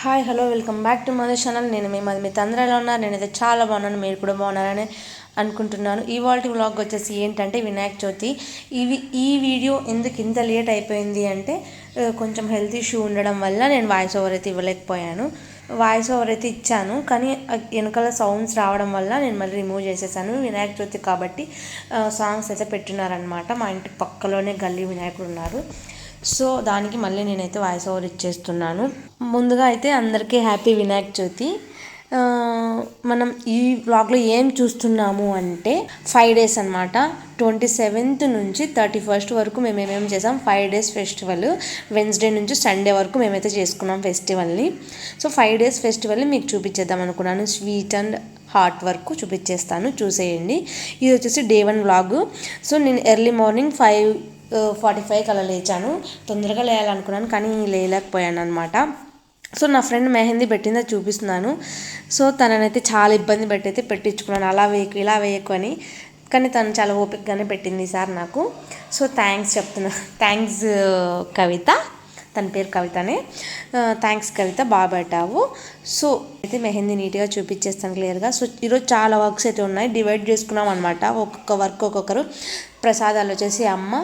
Hi hello welcome back to my channel. నేను మీ అందరూ ఎలా ఉన్నారు? నేనైతే చాలా బాగున్నాను, మీరు కూడా బాగున్నారని అనుకుంటున్నాను. ఇవాల్టి వ్లాగ్ వచ్చేసి ఏంటంటే వినాయక చవితి. ఈ వీడియో ఎందుకు ఇంత లేట్ అయిపోయింది అంటే కొంచెం హెల్త్ ఇష్యూ ఉండడం వల్ల నేను వాయిస్ ఓవర్ అయితే ఇవ్వలేకపోయాను. వాయిస్ ఓవర్ అయితే ఇచ్చాను, కానీ వెనకాల సౌండ్స్ రావడం వల్ల నేను మళ్ళీ రిమూవ్ చేసేసాను. వినాయక చవితి కాబట్టి సాంగ్స్ అయితే పెట్టున్నారనమాట. మా ఇంటి పక్కలోనే గల్లీ వినాయకుడు ఉన్నారు, సో దానికి మళ్ళీ నేనైతే వాయిస్ ఓవర్ ఇచ్చేస్తున్నాను. ముందుగా అయితే అందరికీ హ్యాపీ వినాయక చవితి. మనం ఈ వ్లాగ్లో ఏం చూస్తున్నాము అంటే 5 days అనమాట. 27th నుంచి 31st వరకు మేము ఏమేమి చేసాం. 5 days ఫెస్టివల్, వెన్స్డే నుంచి సండే వరకు మేమైతే చేసుకున్నాం ఫెస్టివల్ని. సో 5 days ఫెస్టివల్ని మీకు చూపించేద్దాం అనుకున్నాను. స్వీట్ అండ్ హార్ట్ వర్క్ చూపించేస్తాను, చూసేయండి. ఇది వచ్చేసి డే 1 వ్లాగ్. సో నేను ఎర్లీ మార్నింగ్ 5:45 అలా లేచాను. తొందరగా లేయాలనుకున్నాను కానీ లేయలేకపోయాను అనమాట. సో నా ఫ్రెండ్ మెహందీ పెట్టిందో చూపిస్తున్నాను. సో తననైతే చాలా ఇబ్బంది పెట్టయితే పెట్టించుకున్నాను, అలా వేయకు ఇలా వేయకు అని. కానీ తను చాలా ఓపికగానే పెట్టింది సార్ నాకు. సో థ్యాంక్స్ చెప్తున్నా. థ్యాంక్స్ కవిత, తన పేరు కవితనే. థ్యాంక్స్ కవిత, బాగా పెట్టావు. సో అయితే మెహందీ నీట్గా చూపించేస్తాను క్లియర్గా. సో ఈరోజు చాలా వర్క్స్ అయితే ఉన్నాయి, డివైడ్ చేసుకున్నాం అనమాట. ఒక్కొక్క వర్క్ ఒక్కొక్కరు. ప్రసాదాలు వచ్చేసి అమ్మ,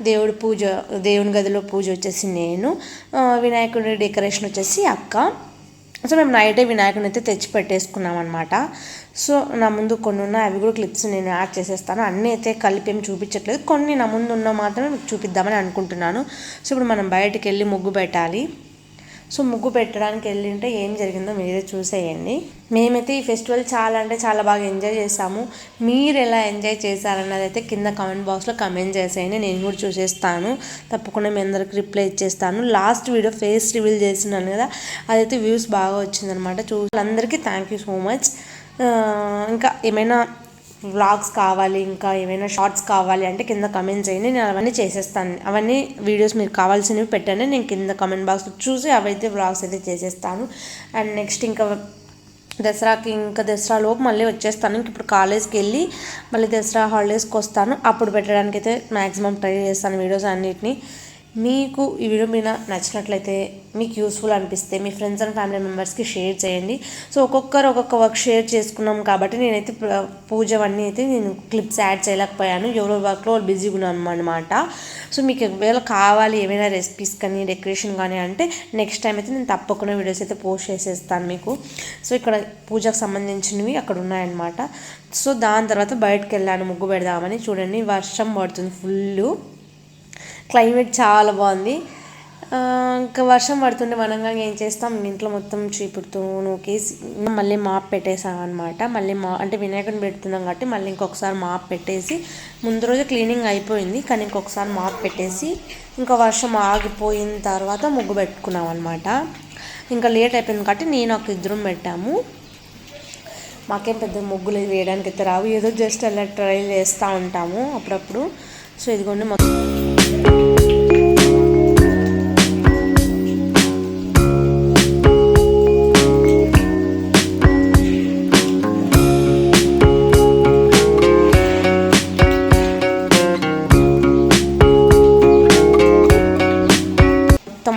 దేవుని గదిలో పూజ వచ్చేసి నేను, వినాయకుడి డెకరేషన్ వచ్చేసి అక్క. సో మేము నైటే వినాయకుడిని అయితే తెచ్చి పెట్టేసుకున్నాం అనమాట. సో నా ముందు కొన్ని ఉన్నాయి, అవి కూడా క్లిప్స్ నేను యాడ్ చేసేస్తాను. అన్నీ అయితే కలిపి ఏమి చూపించట్లేదు, కొన్ని నా ముందు ఉన్న మాత్రమే మీకు చూపిద్దామని అనుకుంటున్నాను. సో ఇప్పుడు మనం బయటికి వెళ్ళి ముగ్గు పెట్టాలి. సో ముగ్గు పెట్టడానికి వెళ్ళింటే ఏం జరిగిందో మీరే చూసేయండి. మేమైతే ఈ ఫెస్టివల్ చాలా అంటే చాలా బాగా ఎంజాయ్ చేసాము. మీరు ఎలా ఎంజాయ్ చేశారన్నది అయితే కింద కామెంట్ బాక్స్లో కమెంట్ చేసేయండి, నేను కూడా చూసేస్తాను. తప్పకుండా మీ అందరికి రిప్లై ఇచ్చేస్తాను. లాస్ట్ వీడియో ఫేస్ రివీల్ చేస్తున్నాను కదా, అదైతే వ్యూస్ బాగా వచ్చిందనమాట. అందరికీ థ్యాంక్ యూ సో మచ్. ఇంకా ఏమైనా వ్లాగ్స్ కావాలి, ఇంకా ఏమైనా షార్ట్స్ కావాలి అంటే కింద కమెంట్ చేయండి, నేను అవన్నీ చేసేస్తాను. అవన్నీ వీడియోస్ మీరు కావాల్సినవి పెట్టండి, నేను కింద కమెంట్ బాక్స్లో చూసి అవైతే వ్లాగ్స్ అయితే చేసేస్తాను. అండ్ నెక్స్ట్ ఇంకా దసరా లోపు మళ్ళీ వచ్చేస్తాను. ఇంక ఇప్పుడు కాలేజ్కి వెళ్ళి మళ్ళీ దసరా హాలిడేస్కి వస్తాను. అప్పుడు పెట్టడానికి అయితే మ్యాక్సిమం ట్రై చేస్తాను వీడియోస్ అన్నిటిని. మీకు ఈ వీడియో మీద నచ్చినట్లయితే, మీకు యూస్ఫుల్ అనిపిస్తే మీ ఫ్రెండ్స్ అండ్ ఫ్యామిలీ మెంబర్స్కి షేర్ చేయండి. సో ఒక్కొక్కరు ఒక్కొక్క వర్క్ షేర్ చేసుకున్నాం కాబట్టి నేనైతే పూజవన్నీ అయితే నేను క్లిప్స్ యాడ్ చేయలేకపోయాను. ఎవరో వర్క్లో వాళ్ళు బిజీగా ఉన్నాను అనమాట. సో మీకు ఒకవేళ కావాలి ఏమైనా రెసిపీస్ కానీ డెకరేషన్ కానీ అంటే నెక్స్ట్ టైం అయితే నేను తప్పకుండా వీడియోస్ అయితే పోస్ట్ చేసేస్తాను మీకు. సో ఇక్కడ పూజకు సంబంధించినవి అక్కడ ఉన్నాయన్నమాట. సో దాని తర్వాత బయటకు వెళ్ళాను ముగ్గు పెడదామని. చూడండి వర్షం పడుతుంది, ఫుల్ క్లైమేట్ చాలా బాగుంది. ఇంకా వర్షం పడుతుంటే మనంగా ఏం చేస్తాం, ఇంట్లో మొత్తం చీపుడుతూ నూకేసి మళ్ళీ మాప్ పెట్టేసాం అనమాట. మళ్ళీ అంటే వినాయకుడిని పెడుతున్నాం కాబట్టి మళ్ళీ ఇంకొకసారి మాప్ పెట్టేసి, ముందు రోజు క్లీనింగ్ అయిపోయింది కానీ ఇంకొకసారి మాప్ పెట్టేసి ఇంకా వర్షం ఆగిపోయిన తర్వాత ముగ్గు పెట్టుకున్నాం అనమాట. ఇంకా లేట్ అయిపోయింది కాబట్టి నేను ఒక ఇద్దరం పెట్టాము. మాకేం పెద్ద ముగ్గులు వేయడానికి అయితే రావు, ఏదో జస్ట్ అలా ట్రై చేస్తూ ఉంటాము అప్పుడప్పుడు. సో ఇదిగోండి మొత్తం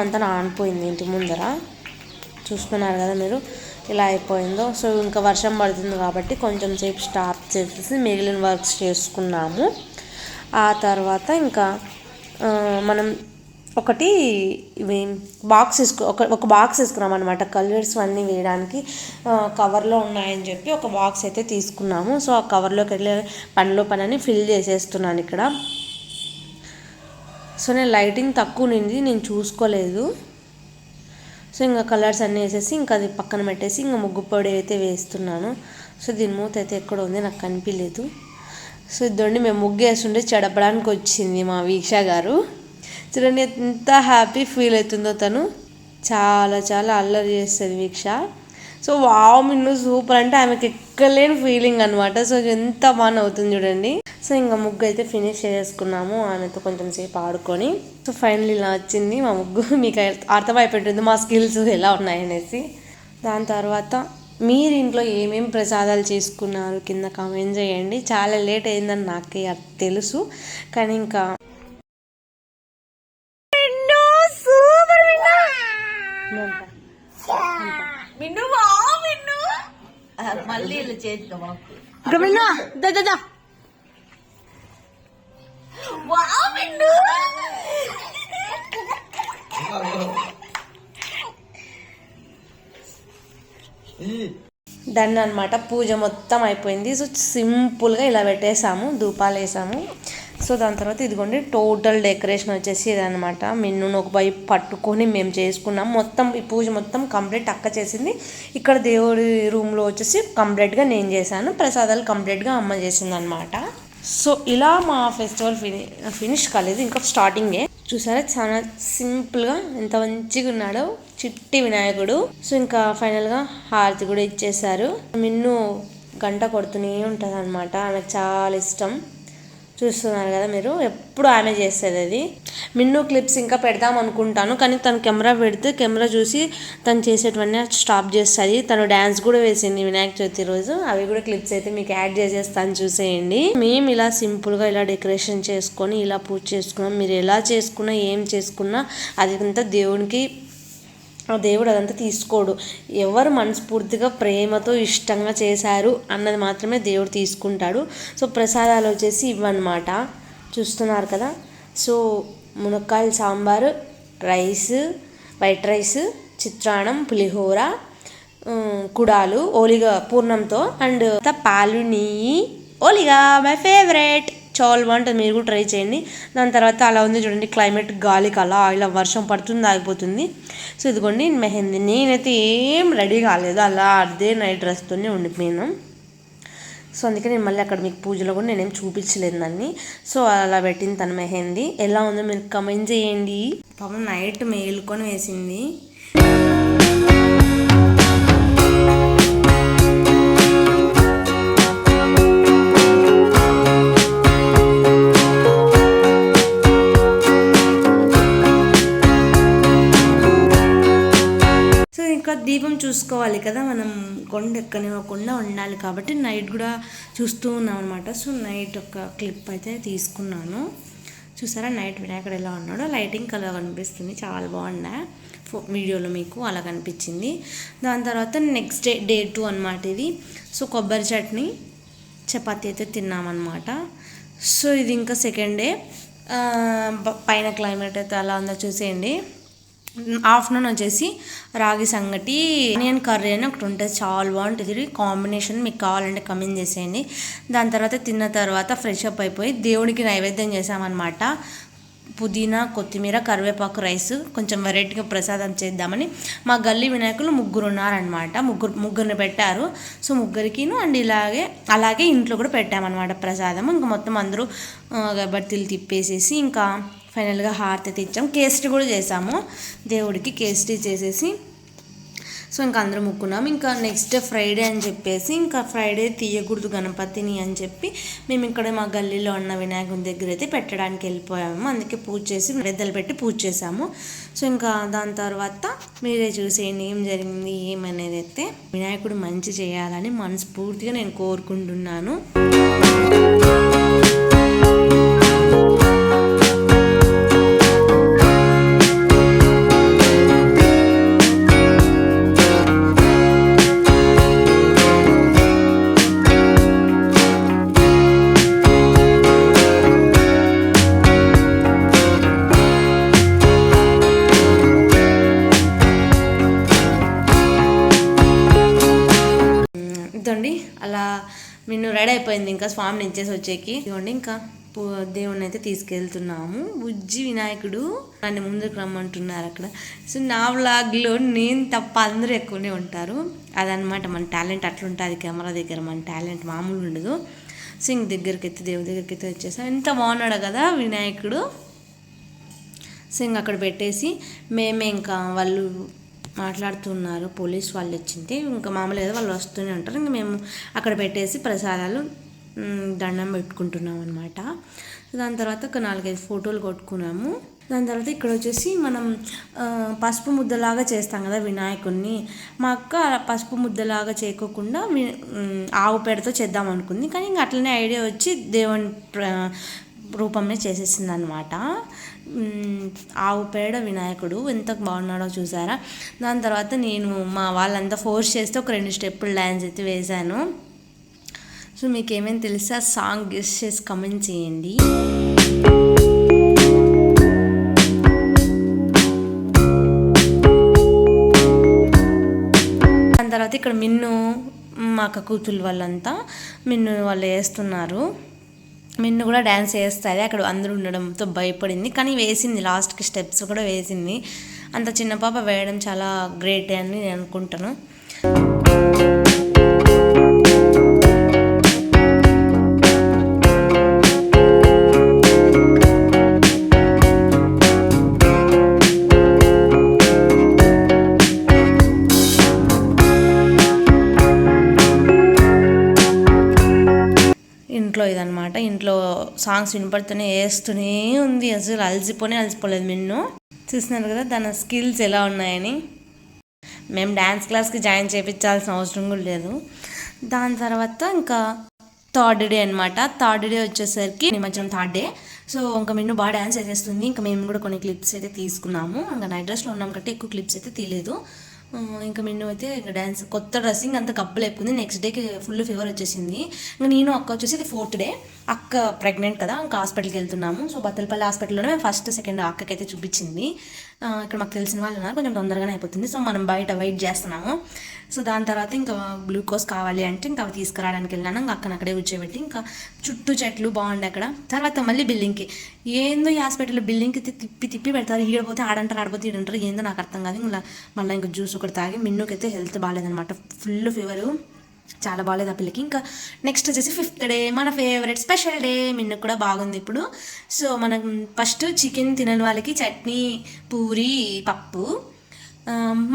అంతా నానిపోయింది. ఇంటి ముందర చూస్తున్నారు కదా మీరు ఇలా అయిపోయిందో. సో ఇంకా వర్షం పడుతుంది కాబట్టి కొంచెం సేపు స్టాప్ చేసేసి మిగిలిన వర్క్స్ చేసుకున్నాము. ఆ తర్వాత ఇంకా మనం ఒకటి ఒక బాక్స్ తీసుకున్నాం అనమాట. కలర్స్ అన్నీ వేయడానికి కవర్లో ఉన్నాయని చెప్పి ఒక బాక్స్ అయితే తీసుకున్నాము. సో ఆ కవర్లోకి వెళ్ళి పని ఫిల్ చేసేస్తున్నాను ఇక్కడ. సో నేను లైటింగ్ తక్కువ నింది, నేను చూసుకోలేదు. సో ఇంకా కలర్స్ అన్నీ వేసేసి ఇంకా అది పక్కన పెట్టేసి ఇంకా ముగ్గు పొడి అయితే వేస్తున్నాను. సో దీని మూత అయితే ఎక్కడ ఉంది నాకు కనిపించలేదు. సో ఇదండి మేము ముగ్గు వేస్తుంటే చెడపడానికి వచ్చింది మా వీక్ష గారు. చూడండి ఎంత హ్యాపీ ఫీల్ అవుతుందో తను. చాలా చాలా అల్లరి చేస్తుంది వీక్ష. సో వావ్ మిన్ను సూపర్ అంటే ఆమెకి ఎక్కలేని ఫీలింగ్ అనమాట. సో ఎంత బాగా అవుతుంది చూడండి. సో ఇంకా ముగ్గు అయితే ఫినిష్ చేసుకున్నాము ఆమెతో కొంచెం సేపు ఆడుకొని. సో ఫైనల్లీ ఇలా వచ్చింది మా ముగ్గు. మీకు అర్థమైపోతుంది మా స్కిల్స్ ఎలా ఉన్నాయనేసి. దాని తర్వాత మీరు ఇంట్లో ఏమేమి ప్రసాదాలు చేసుకున్నారు కింద కామెంట్ చేయండి. చాలా లేట్ అయిందని నాకే తెలుసు, కానీ ఇంకా సూపర్ మిన్ను మిన్ను మళ్ళీ ఇలా చేతిలో మిన్ను మిన్ను డన్ అనమాట. పూజ మొత్తం అయిపోయింది. సో సింపుల్గా ఇలా పెట్టేసాము, ధూపాలు వేసాము. సో దాని తర్వాత ఇదిగోండి టోటల్ డెకరేషన్ వచ్చేసి ఇదనమాట. మిన్నును ఒక వైపు పట్టుకొని మేము చేసుకున్నాం. మొత్తం ఈ పూజ మొత్తం కంప్లీట్ అక్క చేసింది. ఇక్కడ దేవుడి రూమ్లో వచ్చేసి కంప్లీట్గా నేను చేశాను. ప్రసాదాలు కంప్లీట్గా అమ్మ చేసింది అనమాట. సో ఇలా మా ఫెస్టివల్ ఫినిష్ కాలేదు, ఇంకా స్టార్టింగే. చూసారా చాలా సింపుల్గా ఎంత మంచిగా ఉన్నాడో చిట్టి వినాయకుడు. సో ఇంకా ఫైనల్గా హారతి కూడా ఇచ్చేసారు. మిన్ను గంట కొడుతూనే ఉంటుంది అనమాట. ఆమెకు చాలా ఇష్టం. చూస్తున్నారు కదా మీరు, ఎప్పుడు ఆమె చేస్తుంది అది. మిన్ను క్లిప్స్ ఇంకా పెడదాం అనుకుంటాను, కానీ తను కెమెరా పెడితే కెమెరా చూసి తను చేసేటివన్నీ స్టాప్ చేస్తుంది. తను డ్యాన్స్ కూడా వేసింది వినాయక చవితి రోజు. అవి కూడా క్లిప్స్ అయితే మీకు యాడ్ చేసేస్తాను, చూసేయండి. మేము ఇలా సింపుల్గా ఇలా డెకరేషన్ చేసుకొని ఇలా పూజ చేసుకున్నాం. మీరు ఎలా చేసుకున్నా ఏం చేసుకున్నా అది అంతా దేవునికి, దేవుడు అదంతా తీసుకోడు. ఎవరు మనస్ఫూర్తిగా ప్రేమతో ఇష్టంగా చేశారు అన్నది మాత్రమే దేవుడు తీసుకుంటాడు. సో ప్రసాదాలు వచ్చేసి ఇవన్నమాట, చూస్తున్నారు కదా. సో మునక్కాయల సాంబారు, రైస్, వైట్ రైస్, చిత్రాన్నం, పులిహోర, కుడాలు, ఓలిగా పూర్ణంతో, అండ్ పాలు, నెయ్యి, ఓలిగా మై ఫేవరెట్. చాలా బాగుంటుంది, మీరు కూడా ట్రై చేయండి. దాని తర్వాత అలా ఉంది చూడండి క్లైమేట్, గాలికి అలా ఇలా వర్షం పడుతుంది, ఆగిపోతుంది. సో ఇదిగోండి మెహందీ. నేనైతే ఏం రెడీ కాలేదు, అలా అదే నైట్ డ్రెస్తోనే ఉండిపోయాను. సో అందుకే నేను మళ్ళీ అక్కడ మీకు పూజలో కూడా నేనేం చూపించలేదు దాన్ని. సో అలా పెట్టింది తన మెహందీ. ఎలా ఉందో మీరు కమెంట్ చేయండి. పాపం నైట్ మేలుకొని వేసింది. ఇంకా దీపం చూసుకోవాలి కదా మనం, కొండ ఎక్కనివ్వకుండా ఉండాలి కాబట్టి నైట్ కూడా చూస్తూ ఉన్నాం అనమాట. సో నైట్ ఒక క్లిప్ అయితే తీసుకున్నాను. చూసారా నైట్ వినాయకుడు ఎలా ఉన్నాడో, లైటింగ్ అలా కనిపిస్తుంది, చాలా బాగుందా వీడియోలో మీకు అలా కనిపించింది. దాని తర్వాత నెక్స్ట్ డే 2 అనమాట ఇది. సో కొబ్బరి చట్నీ, చపాతీ అయితే తిన్నామన్నమాట. సో ఇది ఇంకా సెకండ్ డే. పైన క్లైమేట్ అయితే అలా ఉందో చూసేయండి. ఆఫ్టర్నూన్ వచ్చేసి రాగి సంగటి, ఆనియన్ కర్రీ అని ఒకటి ఉంటుంది, చాలా బాగుంటుంది కాంబినేషన్. మీకు కావాలంటే కమెంట్ చేసేయండి. దాని తర్వాత తిన్న తర్వాత ఫ్రెష్ అప్ అయిపోయి దేవుడికి నైవేద్యం చేసామన్నమాట. పుదీనా, కొత్తిమీర, కరివేపాకు రైస్, కొంచెం వెరైటీగా ప్రసాదం చేద్దామని. మా గల్లీ వినాయకులు 3 ఉన్నారనమాట. ముగ్గురిని పెట్టారు. సో ముగ్గురికిను అండ్ అలాగే ఇంట్లో కూడా పెట్టామన్నమాట ప్రసాదం. ఇంకా మొత్తం అందరూ గబ్బర్తిలు తిప్పేసేసి ఇంకా ఫైనల్గా హారతి ఇచ్చాం. కేసరి కూడా చేసాము దేవుడికి. కేసరి చేసేసి సో ఇంకా అందరూ ముక్కున్నాం. ఇంకా నెక్స్ట్ ఫ్రైడే అని చెప్పేసి, ఇంకా ఫ్రైడే తీయకూడదు గణపతిని అని చెప్పి మేము ఇక్కడ మా గల్లీలో ఉన్న వినాయకుని దగ్గర అయితే పెట్టడానికి వెళ్ళిపోయాము. అందుకే పూజ చేసి నైవేద్యాలు పెట్టి పూజ చేసాము. సో ఇంకా దాని తర్వాత మీరే చూసేయండి ఏం జరిగింది ఏమనేది. అయితే వినాయకుడు మంచి చేయాలని మనస్ఫూర్తిగా నేను కోరుకుంటున్నాను. ఇదండి అలా నిన్ను రెడీ అయిపోయింది ఇంకా స్వామిని ఇచ్చేసి వచ్చేకి. ఇదిగోండి ఇంకా దేవుణ్ణి అయితే తీసుకెళ్తున్నాము. బుజ్జి వినాయకుడు నన్ను ముందుకు రమ్మంటున్నారు అక్కడ. సో నా వ్లాగ్లో నేను తప్ప అందరూ ఎక్కువనే ఉంటారు. అదనమాట మన టాలెంట్, అట్లుంటుంది కెమెరా దగ్గర మన టాలెంట్, మామూలు ఉండదు. సో ఇంక దగ్గరికి అయితే దేవుడి దగ్గరికి అయితే వచ్చేసాం. ఎంత బాగున్నాడు కదా వినాయకుడు. సో ఇంక అక్కడ పెట్టేసి మేమే ఇంకా వాళ్ళు మాట్లాడుతున్నారు, పోలీస్ వాళ్ళు వచ్చింటే ఇంకా మామూలుగా వాళ్ళు వస్తూనే ఉంటారు. ఇంకా మేము అక్కడ పెట్టేసి ప్రసాదాలు దండం పెట్టుకుంటున్నాం అనమాట. దాని తర్వాత ఒక 4-5 ఫోటోలు కొట్టుకున్నాము. దాని తర్వాత ఇక్కడ వచ్చేసి మనం పసుపు ముద్దలాగా చేస్తాం కదా వినాయకుడిని. మా అక్క పసుపు ముద్దలాగా చేయకోకుండా ఆవు పేడతో చేద్దాం అనుకుంది, కానీ ఇంకా అట్లనే ఐడియా వచ్చి దేవుని రూపంలో చేసేసింది అనమాట. ఆవు పేడ వినాయకుడు ఎంత బాగున్నాడో చూసారా. దాని తర్వాత నేను మా వాళ్ళంతా ఫోర్స్ చేస్తే ఒక 2 స్టెప్పులు డ్యాన్స్ అయితే వేశాను. సో మీకు ఏమైనా తెలిస్తే ఆ సాంగ్ గెస్ చేసి కమెంట్ చేయండి. దాని తర్వాత ఇక్కడ మిన్ను మా అక్క కూతురు వాళ్ళంతా మిన్ను వాళ్ళు వేస్తున్నారు. మిన్ను కూడా డ్యాన్స్ వేస్తుంది. అక్కడ అందరూ ఉండడంతో భయపడింది, కానీ వేసింది, లాస్ట్కి స్టెప్స్ కూడా వేసింది. అంత చిన్న పాప వేయడం చాలా గ్రేట్ అని నేను అనుకుంటాను. ఇంట్లో ఇదనమాట, ఇంట్లో సాంగ్స్ వినపడుతూనే వేస్తూనే ఉంది. అసలు అలసిపోలేదు మిన్ను. చూస్తున్నారు కదా దాని స్కిల్స్ ఎలా ఉన్నాయని. మేము డ్యాన్స్ క్లాస్కి జాయిన్ చేయించాల్సిన అవసరం కూడా లేదు. దాని తర్వాత ఇంకా థర్డ్ డే అనమాట. థర్డ్ డే వచ్చేసరికి నిమజ్జనం థర్డ్ డే. సో ఇంకా మిన్ను బాగా డ్యాన్స్ వేసేస్తుంది. ఇంకా మేము కూడా కొన్ని క్లిప్స్ అయితే తీసుకున్నాము. ఇంకా నైట్ డ్రెస్లో ఉన్నాం కాబట్టి ఎక్కువ క్లిప్స్ అయితే తీయలేదు. ఇంకా మిన్ను అయితే ఇంకా డ్యాన్స్ కొత్త డ్రెస్సింగ్ అంతా కప్పులు అయిపోయింది. నెక్స్ట్ డేకి ఫుల్ ఫీవర్ వచ్చేసింది. ఇంకా నేను అక్క వచ్చేసి ఇది 4th డే. అక్క ప్రెగ్నెంట్ కదా, ఇంకా హాస్పిటల్కి వెళ్తున్నాము. సో బత్తలపల్లి హాస్పిటల్లోనే మేము ఫస్ట్ సెకండ్ అక్కకైతే చూపించింది. ఇక్కడ మాకు తెలిసిన వాళ్ళు ఉన్నారు, కొంచెం తొందరగానే అయిపోతుంది. సో మనం బయట వెయిట్ చేస్తున్నాము. సో దాని తర్వాత ఇంకా గ్లూకోజ్ కావాలి అంటే ఇంకా అవి తీసుకురావడానికి వెళ్ళాను. ఇంకా అక్కన అక్కడే కూర్చోబెట్టి ఇంకా చుట్టూ చెట్లు బాగుండే అక్కడ. తర్వాత మళ్ళీ బిల్డింగ్కి ఏందో ఈ హాస్పిటల్లో బిల్డింగ్కి తిప్పి పెడతారు. ఈడపోతే ఆడంటారు, ఈడంటారు, ఏందో నాకు అర్థం కాదు. ఇంకా మళ్ళీ ఇంకా జ్యూస్ ఒకటి తాగి. మిన్నుకైతే హెల్త్ బాగాలేదనమాట, ఫుల్ ఫీవరు, చాలా బాగాలేదు ఆ పిల్లకి. ఇంకా నెక్స్ట్ వచ్చేసి 5th డే, మన ఫేవరెట్ స్పెషల్ డే. మిన్ను కూడా బాగుంది ఇప్పుడు. సో మనం ఫస్ట్ చికెన్ తినని వాళ్ళకి చట్నీ, పూరి, పప్పు.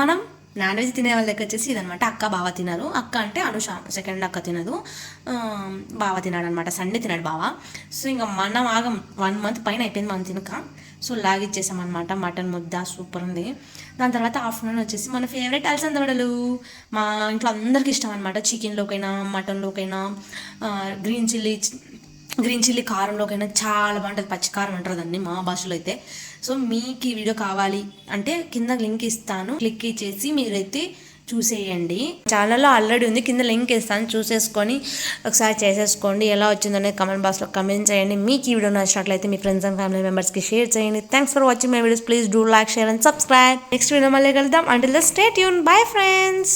మనం నాన్ వెజ్ తినే వాళ్ళకి వచ్చేసి ఇదనమాట. అక్క బావ తినరు. అక్క అంటే అనుష సెకండ్ అక్క తినదు, బావ తినాడు అనమాట. సండే తినాడు బావ. సో ఇంకా మనం ఆగం 1 month పైన అయిపోయింది మనం తినక. సో లాగిచ్చేసామన్నమాట. మటన్ ముద్ద సూపర్ ఉంది. దాని తర్వాత ఆఫ్టర్నూన్ వచ్చేసి మన ఫేవరెట్ అలసంద వడలు. మా ఇంట్లో అందరికీ ఇష్టం అనమాట. చికెన్లోకైనా మటన్లోకైనా గ్రీన్ చిల్లీ కారంలోకైనా చాలా బాగుంటుంది. పచ్చికారం అంటారు దాన్ని మా భాషలో అయితే. సో మీకు ఈ వీడియో కావాలి అంటే కింద లింక్ ఇస్తాను, క్లిక్ చేసి మీరైతే చూసేయండి. ఛానల్లో ఆల్రెడీ ఉంది, కింద లింక్ ఇస్తాను, చూసేసుకొని ఒకసారి చేసేసుకోండి. ఎలా వచ్చిందనే కమెంట్ బాక్స్లో కమెంట్ చేయండి. మీకు ఈ వీడియో నచ్చినట్లయితే మీ ఫ్రెండ్స్ అండ్ ఫ్యామిలీ మెంబర్స్కి షేర్ చేయండి. Thanks for watching my videos. Please do like, share and subscribe. Next video మళ్ళీ కలుద్దాం. Until then stay tune. Bye friends.